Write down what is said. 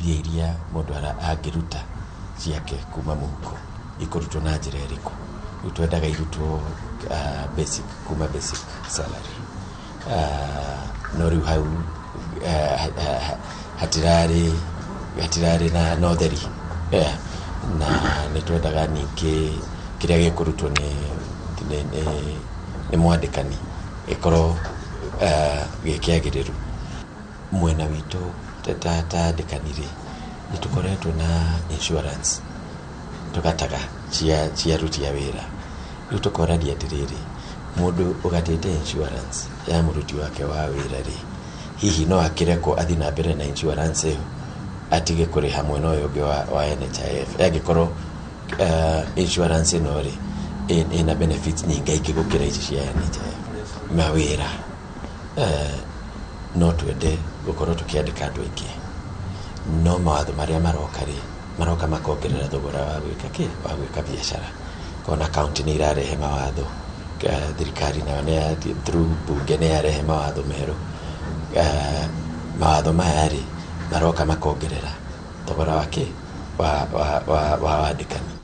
mbia iria mundu angĩruta ciake kuma mũhuko ikurutwo na njĩra ĩrĩkũ. Rĩu twendaga irutwo basic, kuma basic salary. No rĩu hau hatirarĩ na ũtheri, na nĩ twendaga ningĩ kĩrĩa gĩkũrutwo nĩ mwandĩkani gĩkorwo gĩkĩagĩrĩru. Mwena witũ ta andĩkani-rĩ, nĩ tũkoretwo na insurance tũgataga cia aruti a wĩra. Rĩu tũkorania atĩrĩrĩ, mũndũ ũgatĩte insurance ya mũruti wake wa wĩra-rĩ, hihi no akĩrekwo athiĩ na mbere na insurance ĩyo atige kũrĩha mwena ũyũ ũngĩ wa NHIF. Angĩkorwo insurance ĩno-rĩ ĩna benefits nyingĩ gũkĩra ici cia NHIF mawĩra, no twende gũkorwo tũkĩandĩka andũ aingĩ. No mawatho marĩa maroka makongerera thogora wa gwĩka biacara. Kona kaunti nĩ irarehe mawatho, thirikari nayo through bunge nĩ yarehe mawatho merũ. Mawatho maya-rĩ maroka makongerera thogora wa wandĩkani.